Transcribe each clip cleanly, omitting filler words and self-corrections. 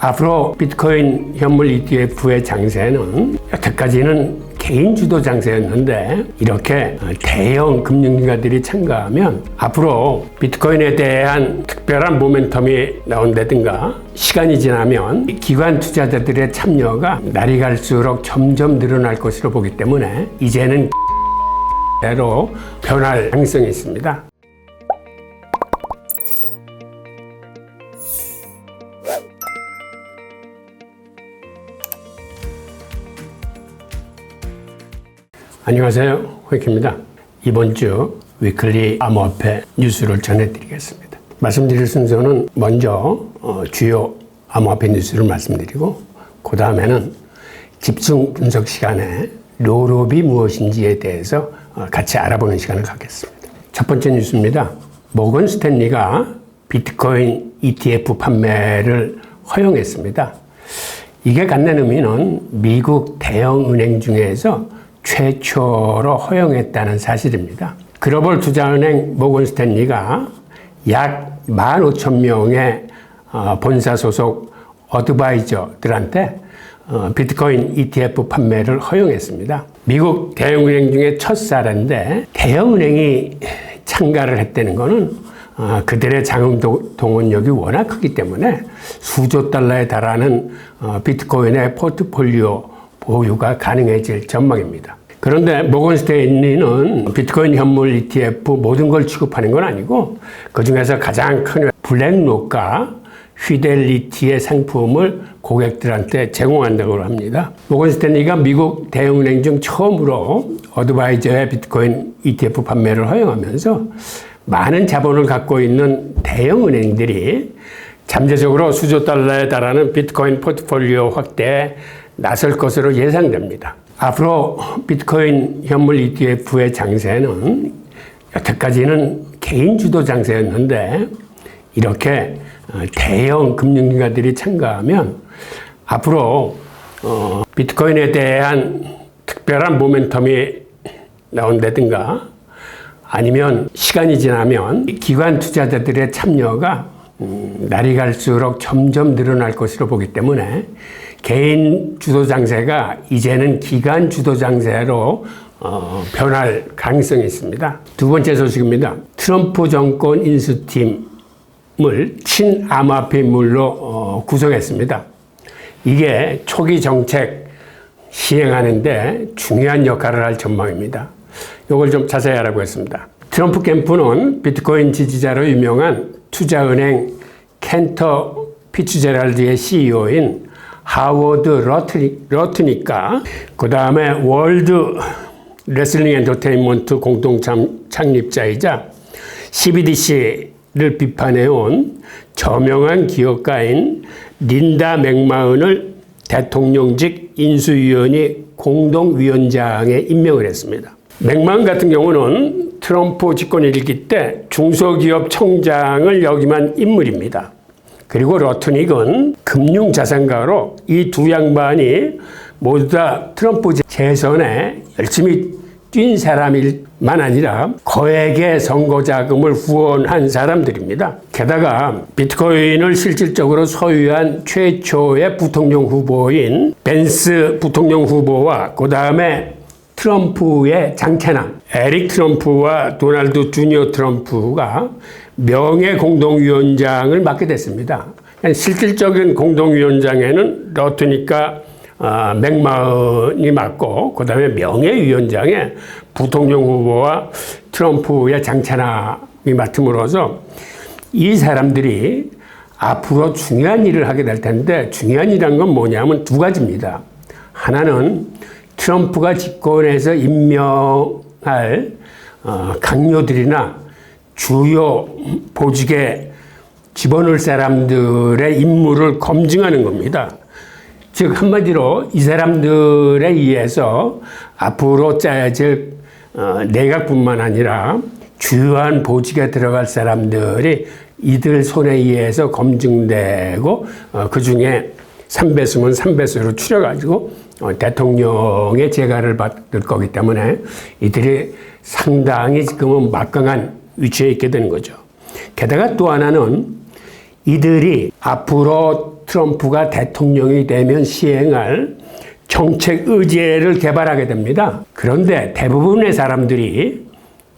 앞으로 비트코인 현물 ETF의 장세는 여태까지는 개인 주도 장세였는데 이렇게 대형 금융기관들이 참가하면 앞으로 비트코인에 대한 특별한 모멘텀이 나온다든가 시간이 지나면 기관 투자자들의 참여가 날이 갈수록 점점 늘어날 것으로 보기 때문에 이제는 대로 변할 가능성이 있습니다. 안녕하세요, 호익입니다. 이번 주 위클리 암호화폐 뉴스를 전해드리겠습니다. 말씀드릴 순서는 먼저 주요 암호화폐 뉴스를 말씀드리고 그 다음에는 집중 분석 시간에 롤업이 무엇인지에 대해서 같이 알아보는 시간을 갖겠습니다. 첫 번째 뉴스입니다. 모건 스탠리가 비트코인 ETF 판매를 허용했습니다. 이게 갖는 의미는 미국 대형 은행 중에서 최초로 허용했다는 사실입니다. 글로벌 투자은행 모건 스탠리가 약 15,000명의 본사 소속 어드바이저들한테 비트코인 ETF 판매를 허용했습니다. 미국 대형은행 중에 첫 사례인데 대형은행이 참가를 했다는 것은 그들의 자금 동원력이 워낙 크기 때문에 수조 달러에 달하는 비트코인의 포트폴리오 보유가 가능해질 전망입니다. 그런데 모건 스탠리는 비트코인 현물 ETF 모든 걸 취급하는 건 아니고 그 중에서 가장 큰 블랙록과 피델리티의 상품을 고객들한테 제공한다고 합니다. 모건 스탠리가 미국 대형은행 중 처음으로 어드바이저의 비트코인 ETF 판매를 허용하면서 많은 자본을 갖고 있는 대형은행들이 잠재적으로 수조 달러에 달하는 비트코인 포트폴리오 확대에 나설 것으로 예상됩니다. 앞으로 비트코인 현물 ETF의 장세는 여태까지는 개인 주도 장세였는데 이렇게 대형 금융기관들이 참가하면 앞으로 비트코인에 대한 특별한 모멘텀이 나온다든가 아니면 시간이 지나면 기관 투자자들의 참여가 날이 갈수록 점점 늘어날 것으로 보기 때문에 개인 주도 장세가 이제는 기관 주도 장세로 변할 가능성이 있습니다. 두 번째 소식입니다. 트럼프 정권 인수팀을 친암호화폐 인물로 구성했습니다. 이게 초기 정책 시행하는데 중요한 역할을 할 전망입니다. 이걸 좀 자세히 알아보겠습니다. 트럼프 캠프는 비트코인 지지자로 유명한 투자은행 캔터 피츠제랄드의 CEO인 하워드 러트니까 그 다음에 월드 레슬링 엔터테인먼트 공동 창립자이자 CBDC를 비판해온 저명한 기업가인 린다 맥마흔을 대통령직 인수위원회 공동위원장에 임명을 했습니다. 맥마흔 같은 경우는 트럼프 집권 1기 때 중소기업 청장을 역임한 인물입니다. 그리고 러트닉은 금융자산가로 이 두 양반이 모두 다 트럼프 재선에 열심히 뛴 사람일만 아니라 거액의 선거자금을 후원한 사람들입니다. 게다가 비트코인을 실질적으로 소유한 최초의 부통령 후보인 벤스 부통령 후보와 그 다음에 트럼프의 장차남 에릭 트럼프와 도널드 주니어 트럼프가 명예 공동위원장을 맡게 됐습니다. 실질적인 공동위원장에는 러트니까 맥마흔이 맡고 그 다음에 명예위원장에 부통령 후보와 트럼프의 장차남이 맡음으로써 이 사람들이 앞으로 중요한 일을 하게 될 텐데 중요한 일이란 건 뭐냐면 두 가지입니다. 하나는 트럼프가 집권해서 임명할 강요들이나 주요 보직에 집어넣을 사람들의 임무를 검증하는 겁니다. 즉 한마디로 이 사람들에 의해서 앞으로 짜여질 내각뿐만 아니라 주요한 보직에 들어갈 사람들이 이들 손에 의해서 검증되고 그 중에 3배수면 3배수로 추려가지고 대통령의 재가를 받을 거기 때문에 이들이 상당히 지금은 막강한 위치에 있게 되는 거죠. 게다가 또 하나는 이들이 앞으로 트럼프가 대통령이 되면 시행할 정책 의제를 개발하게 됩니다. 그런데 대부분의 사람들이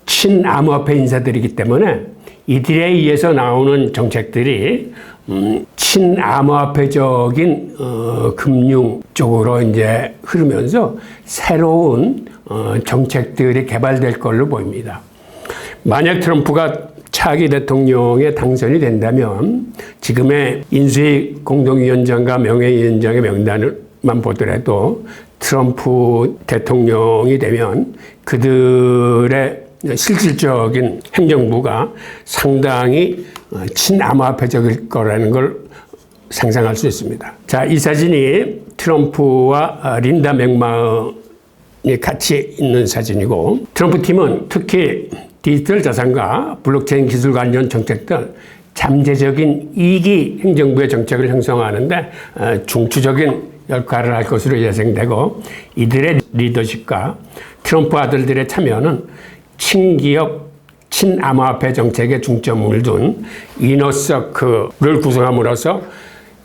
친암호화폐 인사들이기 때문에 이들에 의해서 나오는 정책들이 친암호화폐적인 금융 쪽으로 이제 흐르면서 새로운 정책들이 개발될 걸로 보입니다. 만약 트럼프가 차기 대통령에 당선이 된다면 지금의 인수위 공동위원장과 명예위원장의 명단만 보더라도 트럼프 대통령이 되면 그들의 실질적인 행정부가 상당히 친암호화폐적일 거라는 걸 상상할 수 있습니다. 자, 이 사진이 트럼프와 린다 맥마흔이 같이 있는 사진이고, 트럼프 팀은 특히 디지털 자산과 블록체인 기술 관련 정책 등 잠재적인 2기 행정부의 정책을 형성하는데 중추적인 역할을 할 것으로 예상되고, 이들의 리더십과 트럼프 아들들의 참여는 친기업, 친암호화폐 정책에 중점을 둔 이너서클을 구성함으로써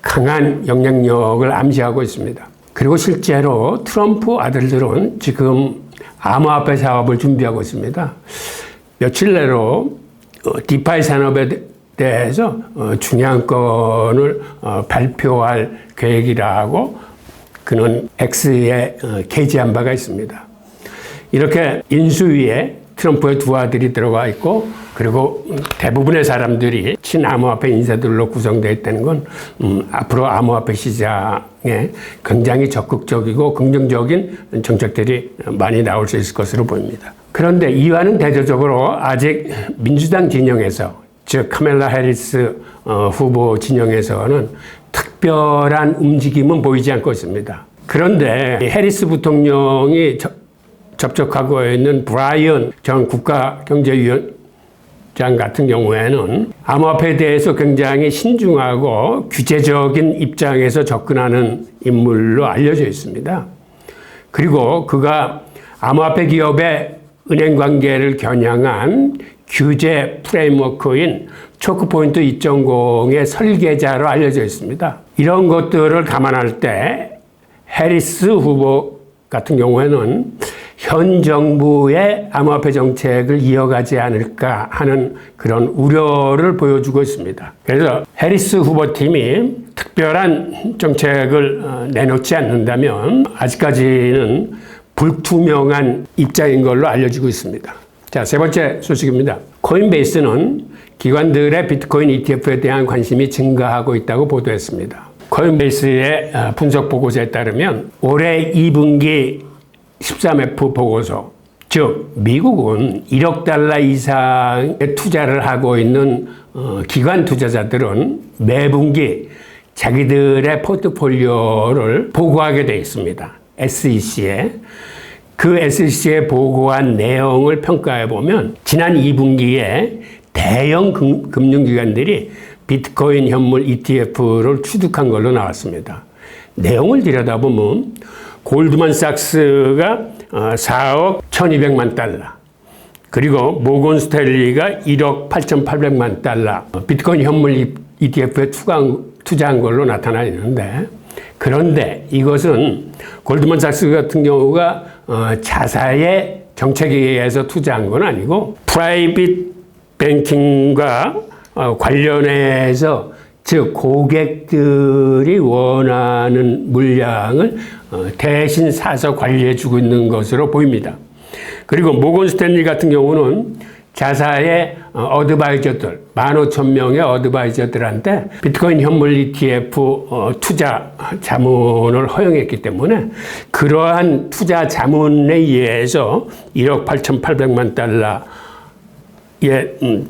강한 영향력을 암시하고 있습니다. 그리고 실제로 트럼프 아들들은 지금 암호화폐 사업을 준비하고 있습니다. 며칠 내로 디파이 산업에 대해서 중요한 건을 발표할 계획이라고 그는 X에 게재한 바가 있습니다. 이렇게 인수위에 트럼프의 두 아들이 들어가 있고, 그리고 대부분의 사람들이 친암호화폐 인사들로 구성되어 있다는 건 앞으로 암호화폐 시장에 굉장히 적극적이고 긍정적인 정책들이 많이 나올 수 있을 것으로 보입니다. 그런데 이와는 대조적으로 아직 민주당 진영에서, 즉 카멜라 해리스 후보 진영에서는 특별한 움직임은 보이지 않고 있습니다. 그런데 해리스 부통령이 접촉하고 있는 브라이언 전 국가경제위원장 같은 경우에는 암호화폐에 대해서 굉장히 신중하고 규제적인 입장에서 접근하는 인물로 알려져 있습니다. 그리고 그가 암호화폐 기업의 은행 관계를 겨냥한 규제 프레임워크인 초크포인트 2.0의 설계자로 알려져 있습니다. 이런 것들을 감안할 때 해리스 후보 같은 경우에는 현 정부의 암호화폐 정책을 이어가지 않을까 하는 그런 우려를 보여주고 있습니다. 그래서 해리스 후보팀이 특별한 정책을 내놓지 않는다면 아직까지는 불투명한 입장인 걸로 알려지고 있습니다. 자, 세 번째 소식입니다. 코인베이스는 기관들의 비트코인 ETF에 대한 관심이 증가하고 있다고 보도했습니다. 코인베이스의 분석 보고서에 따르면 올해 2분기 13F 보고서, 즉 미국은 1억 달러 이상의 투자를 하고 있는 기관 투자자들은 매분기 자기들의 포트폴리오를 보고하게 되어 있습니다. SEC에. 그 SEC에 보고한 내용을 평가해 보면 지난 2분기에 대형 금융기관들이 비트코인 현물 ETF를 취득한 걸로 나왔습니다. 내용을 들여다보면 골드만삭스가 4억 1200만 달러, 그리고 모건 스탠리가 1억 8800만 달러 비트코인 현물 ETF에 투자한 걸로 나타나 있는데, 그런데 이것은 골드만삭스 같은 경우가 자사의 정책에 의해서 투자한 건 아니고 프라이빗 뱅킹과 관련해서, 즉 고객들이 원하는 물량을 대신 사서 관리해주고 있는 것으로 보입니다. 그리고 모건 스탠리 같은 경우는 자사의 어드바이저들, 15,000명의 어드바이저들한테 비트코인 현물 ETF 투자 자문을 허용했기 때문에 그러한 투자 자문에 의해서 1억 8,800만 달러의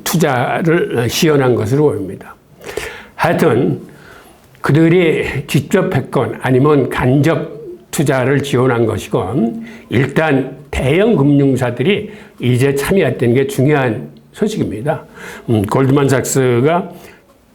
투자를 시연한 것으로 보입니다. 하여튼 그들이 직접 했건 아니면 간접 투자를 지원한 것이건 일단 대형 금융사들이 이제 참여했다는 게 중요한 소식입니다. 골드만삭스가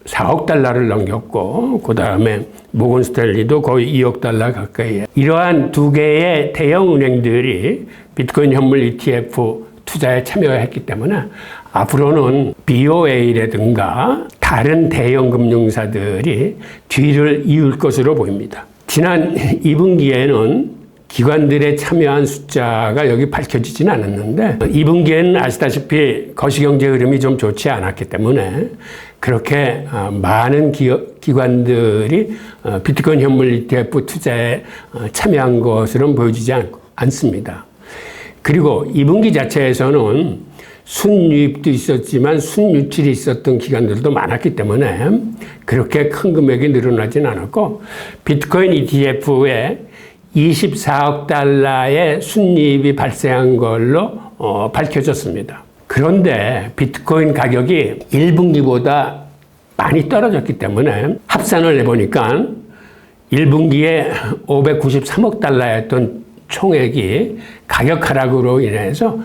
4억 달러를 넘겼고, 그 다음에 모건 스탠리도 거의 2억 달러 가까이. 이러한 두 개의 대형 은행들이 비트코인 현물 ETF 투자에 참여했기 때문에 앞으로는 BOA라든가 다른 대형 금융사들이 뒤를 이을 것으로 보입니다. 지난 2분기에는 기관들의 참여한 숫자가 여기 밝혀지진 않았는데 2분기에는 아시다시피 거시경제 흐름이 좀 좋지 않았기 때문에 그렇게 많은 기관들이 비트코인 현물 ETF 투자에 참여한 것으로는 보여지지 않습니다. 그리고 2분기 자체에서는 순유입도 있었지만 순유출이 있었던 기관들도 많았기 때문에 그렇게 큰 금액이 늘어나진 않았고 비트코인 ETF에 24억 달러의 순이익이 발생한 걸로 밝혀졌습니다. 그런데 비트코인 가격이 1분기보다 많이 떨어졌기 때문에 합산을 해보니까 1분기에 593억 달러였던 총액이 가격 하락으로 인해서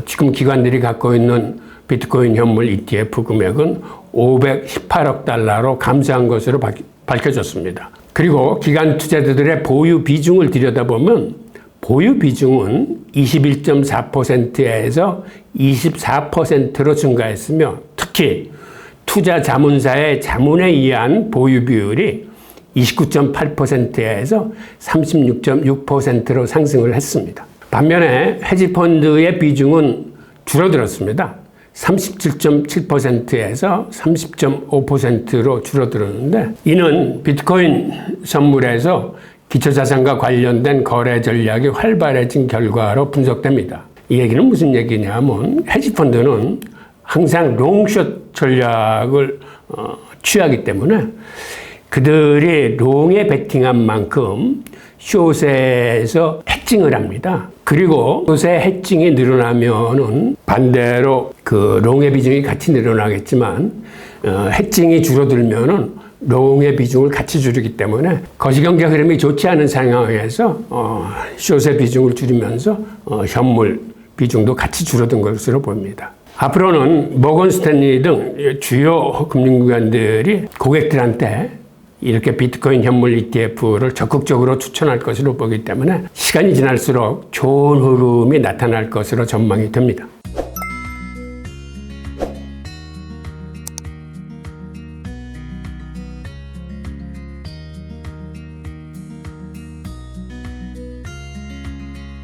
지금 기관들이 갖고 있는 비트코인 현물 ETF 금액은 518억 달러로 감소한 것으로 밝혀졌습니다. 그리고 기관 투자자들의 보유 비중을 들여다보면 보유 비중은 21.4%에서 24%로 증가했으며 특히 투자 자문사의 자문에 의한 보유 비율이 29.8%에서 36.6%로 상승을 했습니다. 반면에 헤지펀드의 비중은 줄어들었습니다. 37.7%에서 30.5%로 줄어들었는데 이는 비트코인 선물에서 기초자산과 관련된 거래 전략이 활발해진 결과로 분석됩니다. 이 얘기는 무슨 얘기냐면 헤지펀드는 항상 롱숏 전략을 취하기 때문에 그들이 롱에 베팅한 만큼 숏에서 해칭을 합니다. 그리고 숏의 해칭이 늘어나면은 반대로 그 롱의 비중이 같이 늘어나겠지만 해칭이 줄어들면은 롱의 비중을 같이 줄이기 때문에 거시경제 흐름이 좋지 않은 상황에서 숏의 비중을 줄이면서 현물 비중도 같이 줄어든 것으로 보입니다. 앞으로는 모건 스탠리 등 주요 금융기관들이 고객들한테 이렇게 비트코인 현물 ETF를 적극적으로 추천할 것으로 보기 때문에 시간이 지날수록 좋은 흐름이 나타날 것으로 전망이 됩니다.